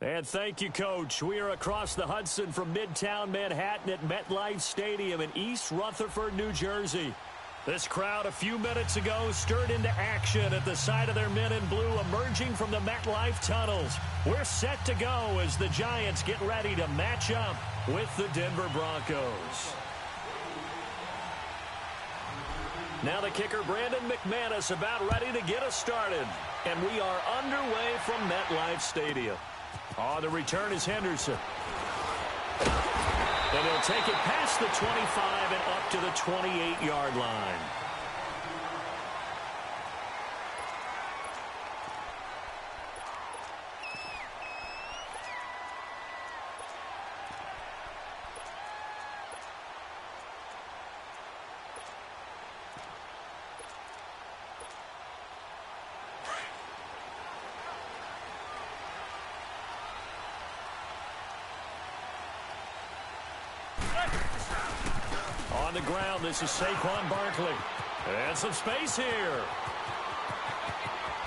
And thank you, Coach. We are across the Hudson from Midtown Manhattan at MetLife Stadium in East Rutherford, New Jersey. This crowd a few minutes ago stirred into action at the side of their men in blue emerging from the MetLife tunnels. We're set to go as the Giants get ready to match up with the Denver Broncos. Now the kicker, Brandon McManus, about ready to get us started. And we are underway from MetLife Stadium. On the return is Henderson. And he'll take it past the 25 and up to the 28-yard line. On the ground, this is Saquon Barkley. And some space here.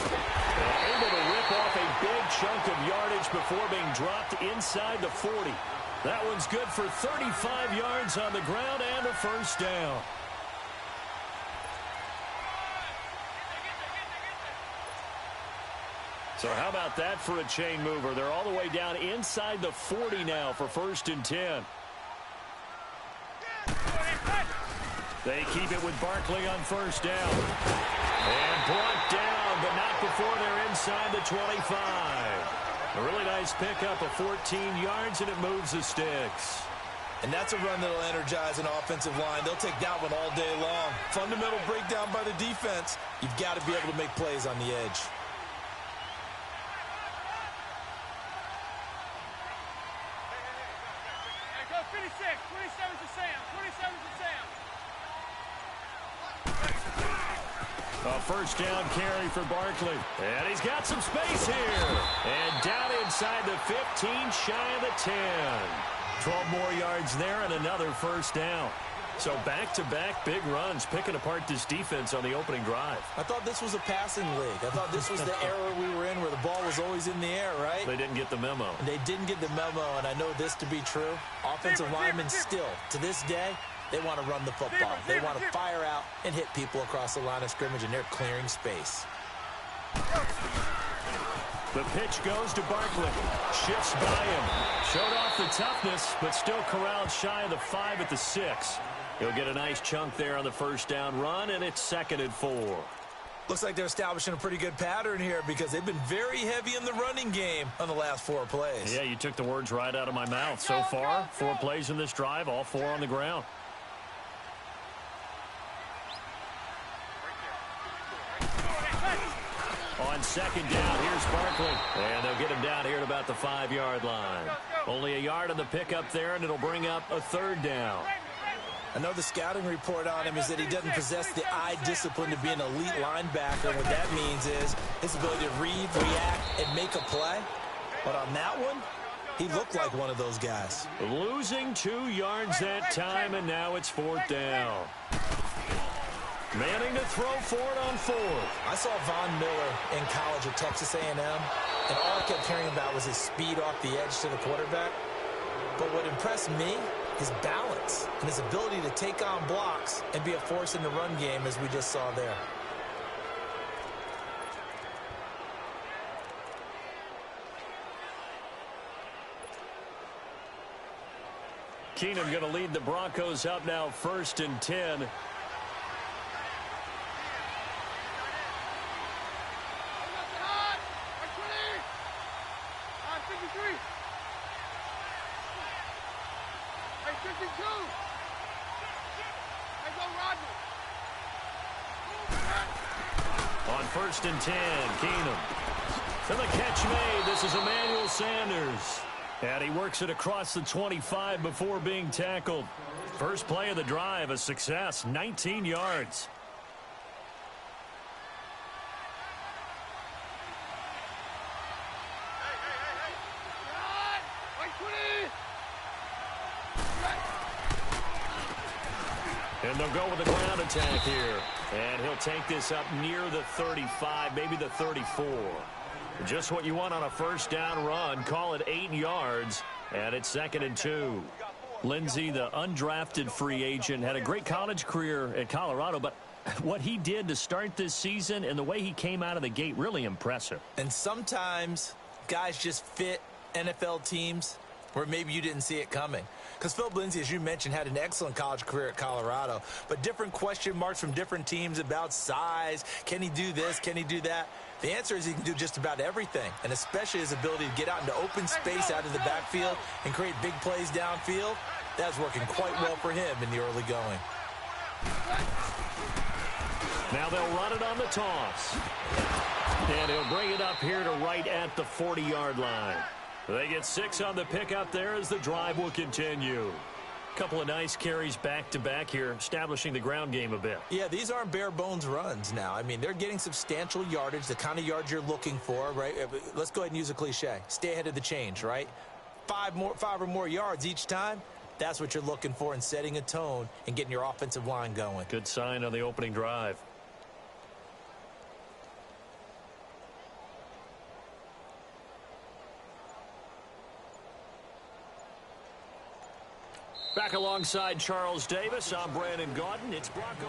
And able to rip off a big chunk of yardage before being dropped inside the 40. That one's good for 35 yards on the ground and a first down. So how about that for a chain mover? They're all the way down inside the 40 now for 1st and 10. They keep it with Barkley on first down. And brought down, but not before they're inside the 25. A really nice pickup of 14 yards, and it moves the sticks. And that's a run that'll energize an offensive line. They'll take that one all day long. Fundamental breakdown by the defense. You've got to be able to make plays on the edge. Hey, go 56. 27's to Sam. 27's to Sam. A first down carry for Barkley. And he's got some space here. And down inside the 15, shy of the 10. 12 more yards there and another first down. So back-to-back big runs, picking apart this defense on the opening drive. I thought this was a passing league. I thought this was the era we were in where the ball was always in the air, right? They didn't get the memo. And they didn't get the memo, and I know this to be true. Offensive linemen still, to this day, they want to run the football. They want to fire out and hit people across the line of scrimmage, and they're clearing space. The pitch goes to Barkley. Shifts by him. Showed off the toughness, but still corralled shy of the 5 at the 6. He'll get a nice chunk there on the first down run, and it's 2nd and 4. Looks like they're establishing a pretty good pattern here because they've been very heavy in the running game on the last 4 plays. Yeah, you took the words right out of my mouth. So far, 4 plays in this drive, all 4 on the ground. On 2nd down, here's Barkley. And they'll get him down here at about the 5-yard line. Only a yard on the pickup there, and it'll bring up a 3rd down. I know the scouting report on him is that he doesn't possess the eye discipline to be an elite linebacker. What that means is his ability to read, react, and make a play. But on that one, he looked like one of those guys. Losing 2 yards that time, and now it's 4th down. Manning to throw for it on 4th. I saw Von Miller in college at Texas A&M, and all I kept hearing about was his speed off the edge to the quarterback. But what impressed me, his balance and his ability to take on blocks and be a force in the run game, as we just saw there. Keenum going to lead the Broncos up now 1st and 10. On 1st and 10, Keenum. To the catch made. This is Emmanuel Sanders. And he works it across the 25 before being tackled. First play of the drive, a success, 19 yards. And they'll go with a ground attack here. And he'll take this up near the 35, maybe the 34. Just what you want on a first down run. Call it 8 yards, and it's 2nd and 2. Lindsey, the undrafted free agent, had a great college career at Colorado, but what he did to start this season and the way he came out of the gate, really impressive. And sometimes guys just fit NFL teams where maybe you didn't see it coming. Because Phil Lindsey, as you mentioned, had an excellent college career at Colorado, but different question marks from different teams about size. Can he do this? Can he do that? The answer is he can do just about everything, and especially his ability to get out into open space out of the backfield and create big plays downfield. That's working quite well for him in the early going. Now they'll run it on the toss. And he'll bring it up here to right at the 40-yard line. They get 6 on the pickup there as the drive will continue. Couple of nice carries back-to-back here, establishing the ground game a bit. Yeah, these aren't bare-bones runs now. I mean, they're getting substantial yardage, the kind of yards you're looking for, right? Let's go ahead and use a cliche. Stay ahead of the change, right? 5 or more yards each time. That's what you're looking for in setting a tone and getting your offensive line going. Good sign on the opening drive. Back alongside Charles Davis, I'm Brandon Gaudin. It's Bronco.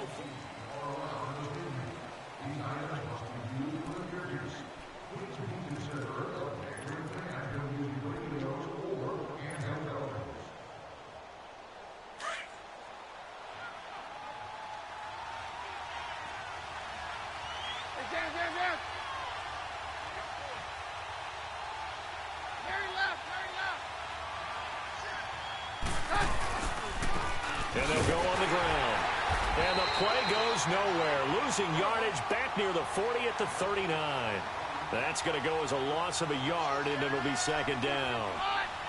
And they'll go on the ground. And the play goes nowhere. Losing yardage back near the 40 at the 39. That's going to go as a loss of a yard, and it'll be 2nd down.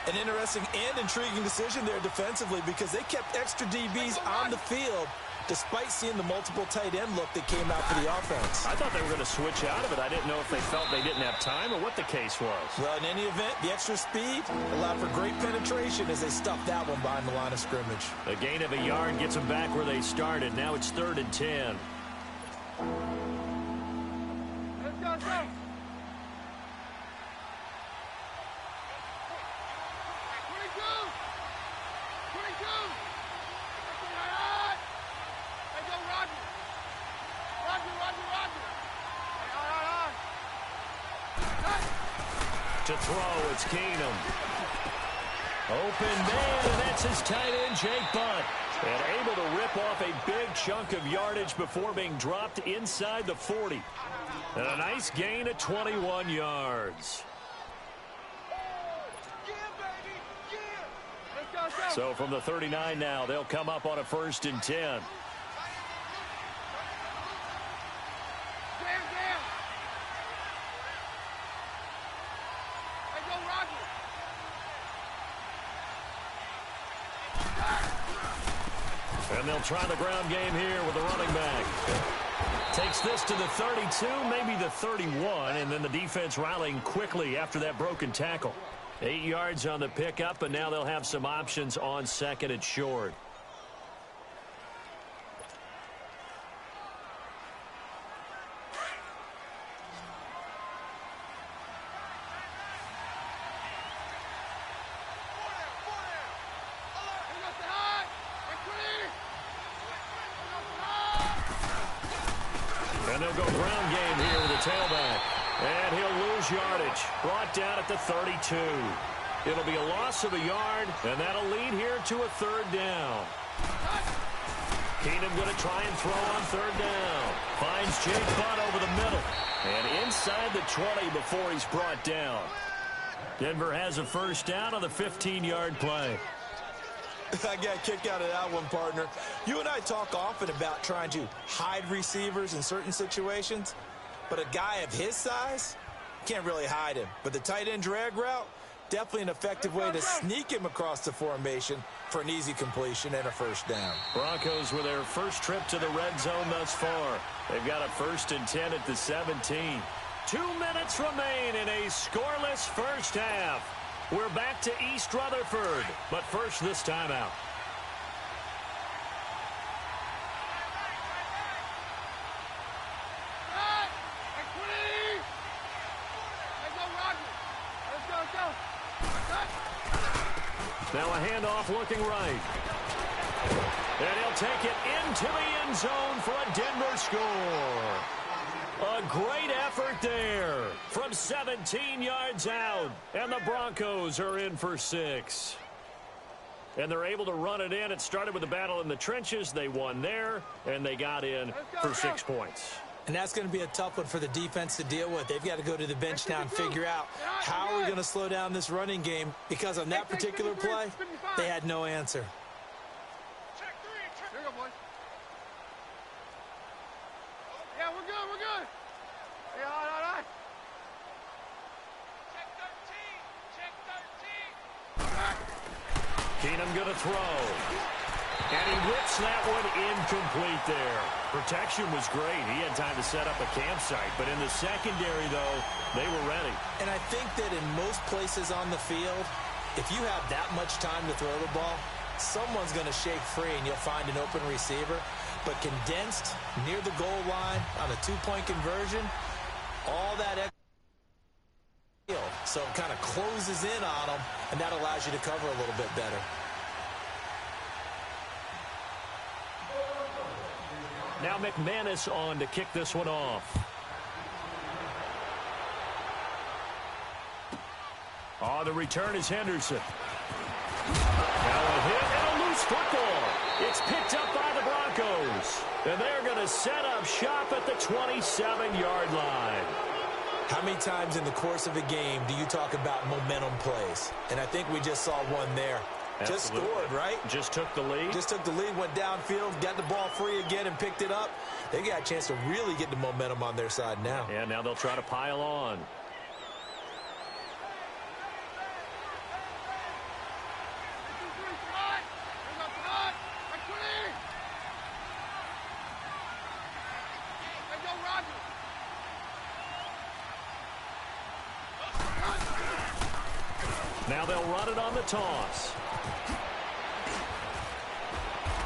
An interesting and intriguing decision there defensively because they kept extra DBs on the field despite seeing the multiple tight end look that came out for the offense. I thought they were going to switch out of it. I didn't know if they felt they didn't have time or what the case was. Well, in any event, the extra speed allowed for great penetration as they stuffed that one behind the line of scrimmage. A gain of a yard gets them back where they started. Now it's 3rd and 10. Let's go, let's go. 22. To throw, it's Keenum. Open man, and that's his tight end, Jake Butt. And able to rip off a big chunk of yardage before being dropped inside the 40. And a nice gain of 21 yards. So from the 39 now, they'll come up on a 1st and 10. And they'll try the ground game here with the running back. Takes this to the 32, maybe the 31, and then the defense rallying quickly after that broken tackle. 8 yards on the pickup, and now they'll have some options on 2nd and short. And they'll go ground game here with the tailback. And he'll lose yardage. Brought down at the 32. It'll be a loss of a yard, and that'll lead here to a 3rd down. Keenum going to try and throw on 3rd down. Finds Jake Butt over the middle. And inside the 20 before he's brought down. Denver has a 1st down on the 15-yard play. I got a kick out of that one, partner. You and I talk often about trying to hide receivers in certain situations, but a guy of his size can't really hide him. But the tight end drag route, definitely an effective way to sneak him across the formation for an easy completion and a 1st down. Broncos with their first trip to the red zone thus far. They've got a 1st and 10 at the 17. 2 minutes remain in a scoreless first half. We're back to East Rutherford, but first this timeout. Now a handoff looking right. And he'll take it into the end zone for a Denver score. A great effort there from 17 yards out. And the Broncos are in for 6. And they're able to run it in. It started with a battle in the trenches. They won there, and they got in for 6 points. And that's going to be a tough one for the defense to deal with. They've got to go to the bench now and figure out how are we going to slow down this running game, because on that particular play, they had no answer. Here you go, boys. Yeah, we're good, we're good. Yeah, all right. Check 13. Keenum going to throw. And he whips that one incomplete there. Protection was great. He had time to set up a campsite. But in the secondary, though, they were ready. And I think that in most places on the field, if you have that much time to throw the ball, someone's going to shake free and you'll find an open receiver. But condensed near the goal line on a two-point conversion, all that extra field. So it kind of closes in on them, and that allows you to cover a little bit better. Now McManus on to kick this one off. Oh, the return is Henderson. Now a hit and a loose football. It's picked up by the Broncos. And they're going to set up shop at the 27-yard line. How many times in the course of a game do you talk about momentum plays? And I think we just saw one there. Absolutely. Just scored, right? Just took the lead. Just took the lead, went downfield, got the ball free again and picked it up. They got a chance to really get the momentum on their side now. Yeah, now they'll try to pile on. Now they'll run it on the toss.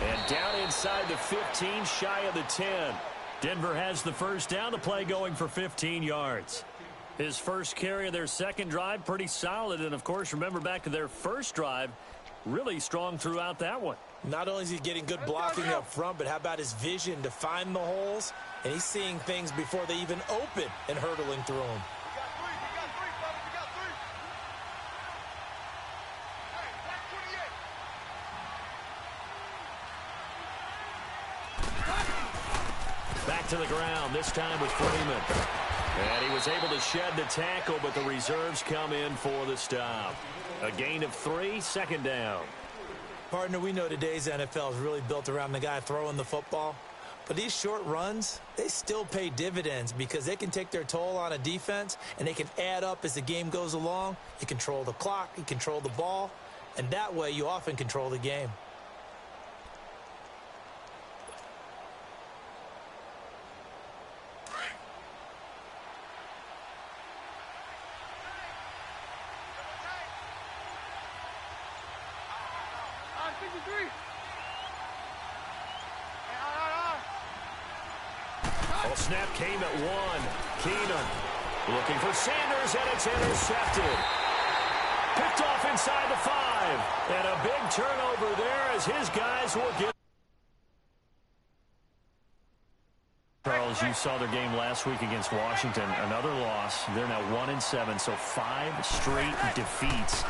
And down inside the 15, shy of the 10. Denver has the first down. The play going for 15 yards. His first carry of their second drive, pretty solid. And, of course, remember back to their first drive, really strong throughout that one. Not only is he getting good blocking up front, but how about his vision to find the holes? And he's seeing things before they even open and hurtling through them. Back to the ground, this time with Freeman. And he was able to shed the tackle, but the reserves come in for the stop. A gain of 3, second down. Partner, we know today's NFL is really built around the guy throwing the football. But these short runs, they still pay dividends because they can take their toll on a defense and they can add up as the game goes along. You control the clock, you control the ball, and that way you often control the game. Well, snap came at 1. Keenum looking for Sanders, and it's intercepted. Picked off inside the 5. And a big turnover there as his guys will get. Charles, you saw their game last week against Washington. Another loss. They're now 1-7, so 5 straight defeats.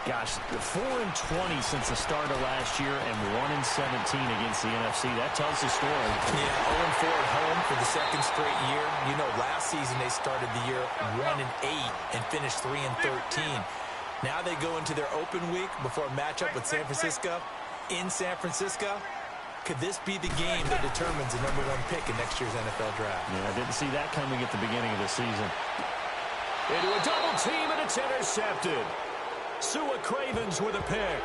Gosh, 4-20 since the start of last year and 1-17 against the NFC. That tells the story. Yeah, 0-4 at home for the second straight year. You know, last season they started the year 1-8 and finished 3-13. Now they go into their open week before a matchup with San Francisco. In San Francisco, could this be the game that determines the #1 pick in next year's NFL draft? Yeah, I didn't see that coming at the beginning of the season. Into a double team, and it's intercepted. Sua Cravens with a pick.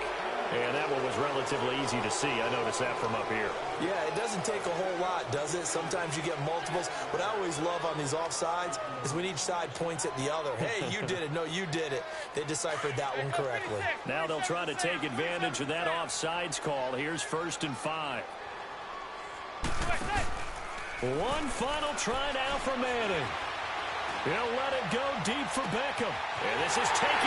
And that one was relatively easy to see. I noticed that from up here. Yeah, it doesn't take a whole lot, does it? Sometimes you get multiples. What I always love on these offsides is when each side points at the other. Hey, you did it. No, you did it. They deciphered that one correctly. Now they'll try to take advantage of that offsides call. Here's 1st and 5. One final try now for Manning. He'll let it go deep for Beckham. And this is taken